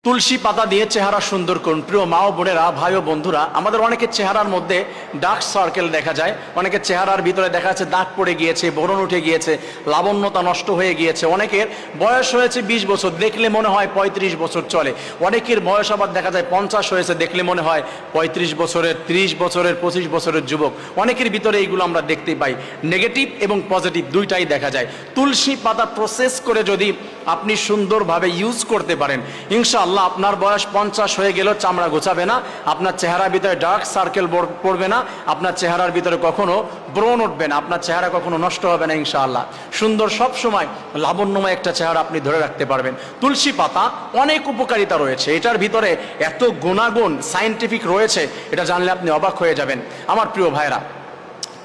তুলসী পাতা দিয়ে চেহারা সুন্দর করুন। প্রিয় মা ও বোনেরা, ভাই ও বন্ধুরা, আমাদের অনেকের চেহারার মধ্যে ডার্ক সার্কেল দেখা যায়, অনেকের চেহারার ভিতরে দেখা যাচ্ছে দাগ পড়ে গিয়েছে, ব্রণ উঠে গিয়েছে, লাবণ্যতা নষ্ট হয়ে গিয়েছে। অনেকের বয়স হয়েছে 20 বছর, দেখলে মনে হয় 35 বছর চলে। অনেকের বয়স আবার দেখা যায় 50 হয়েছে, দেখলে মনে হয় 35 বছরের, 30 বছরের, 25 বছরের যুবক। অনেকের ভিতরে এইগুলো আমরা দেখতে পাই, নেগেটিভ এবং পজিটিভ দুইটাই দেখা যায়। তুলসী পাতা প্রসেস করে যদি আপনি সুন্দরভাবে ইউজ করতে পারেন, ইনশাআল্লাহ আপনার বয়স 50 হয়ে গেলেও চামড়া গোছাবে না, আপনার চেহারার ভিতরে ডার্ক সার্কেল পড়বে না, আপনার চেহারার ভিতরে কখনো ব্রণ উঠবে না, আপনার চেহারা কখনো নষ্ট হবে না। ইনশাআল্লাহ সুন্দর, সব সময় লাবণ্যময় একটা চেহারা আপনি ধরে রাখতে পারবেন। তুলসী পাতা অনেক উপকারিতা রয়েছে, এটার ভিতরে এত গুণাগুণ সায়েন্টিফিক রয়েছে, এটা জানলে আপনি অবাক হয়ে যাবেন। আমার প্রিয় ভাইরা,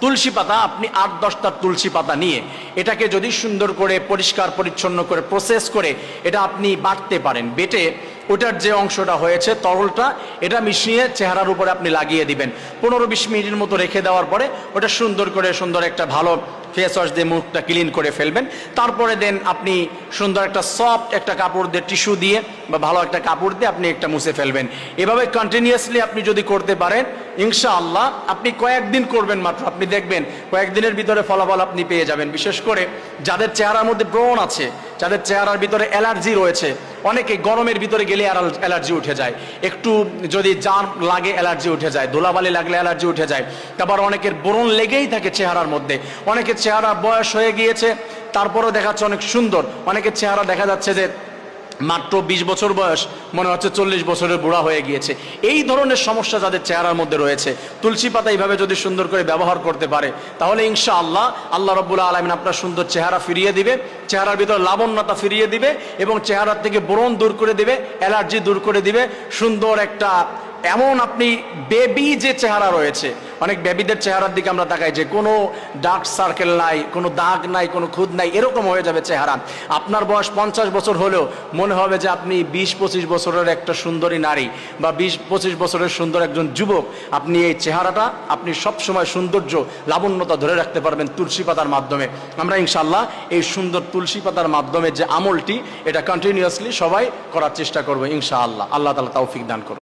তুলসী পাতা আপনি 8-10টা তুলসী পাতা নিয়ে এটাকে যদি সুন্দর করে পরিষ্কার পরিচ্ছন্ন করে প্রসেস করে এটা আপনি বাটতে পারেন, বেটে ওটার যে অংশটা হয়েছে তরলটা এটা মিশিয়ে চেহারার উপরে আপনি লাগিয়ে দিবেন। 15-20 মিনিটের মতো রেখে দেওয়ার পরে ওটা সুন্দর করে সুন্দর একটা ভালো ফেস ওয়াশ দিয়ে মুখটা ক্লিন করে ফেলবেন। তারপরে দেন আপনি সুন্দর একটা সফট একটা কাপড় দিয়ে, টিস্যু দিয়ে বা ভালো একটা কাপড় দিয়ে আপনি একটা মুছে ফেলবেন। এভাবে কন্টিনিউয়াসলি আপনি যদি করতে পারেন, ইনশাআল্লাহ আপনি কয়েকদিন করবেন মাত্র, আপনি দেখবেন কয়েকদিনের ভিতরে ফলাফল আপনি পেয়ে যাবেন। বিশেষ করে যাদের চেহারার মধ্যে ব্রণ আছে, যাদের চেহারার ভিতরে অ্যালার্জি রয়েছে, অনেকে গরমের ভিতরে গেলে অ্যালার্জি উঠে যায়, একটু যদি জাম লাগে অ্যালার্জি উঠে যায়, ধুলাবালি লাগলে অ্যালার্জি উঠে যায়। তারপর অনেকের ব্রণ লেগেই থাকে চেহারার মধ্যে, অনেকের চেহারা বয়স হয়ে গিয়েছে তারপরেও দেখাচ্ছে অনেক সুন্দর, অনেকের চেহারা দেখা যাচ্ছে যে মাত্র 20 বছর বয়স মনে হচ্ছে 40 বছরের বুড়া হয়ে গিয়েছে। এই ধরনের সমস্যা যাদের চেহারার মধ্যে রয়েছে, তুলসী পাতা এইভাবে যদি সুন্দর করে ব্যবহার করতে পারে, তাহলে ইনশাআল্লাহ আল্লাহ রাব্বুল আলামিন আপনার সুন্দর চেহারা ফিরিয়ে দিবে, চেহারার ভিতরে লাবণ্যতা ফিরিয়ে দিবে এবং চেহারার থেকে ব্রণ দূর করে দিবে, অ্যালার্জি দূর করে দিবে। সুন্দর একটা এমন আপনি বেবি যে চেহারা রয়েছে, অনেক বেবিদের চেহারার দিকে আমরা তাকাই যে কোনো ডার্ক সার্কেল নাই, কোনো দাগ নাই, কোনো খুদ নাই, এরকম হয়ে যাবে চেহারা। আপনার বয়স 50 বছর হলেও মনে হবে যে আপনি 20-25 বছরের একটা সুন্দরী নারী বা 20-25 বছরের সুন্দর একজন যুবক। আপনি এই চেহারাটা আপনি সবসময় সৌন্দর্য লাবণ্যতা ধরে রাখতে পারবেন তুলসী পাতার মাধ্যমে। আমরা ইনশাআল্লাহ এই সুন্দর তুলসী পাতার মাধ্যমে যে আমলটি, এটা কন্টিনিউয়াসলি সবাই করার চেষ্টা করবো ইনশাআল্লাহ। আল্লাহ তাআলা তৌফিক দান করুন।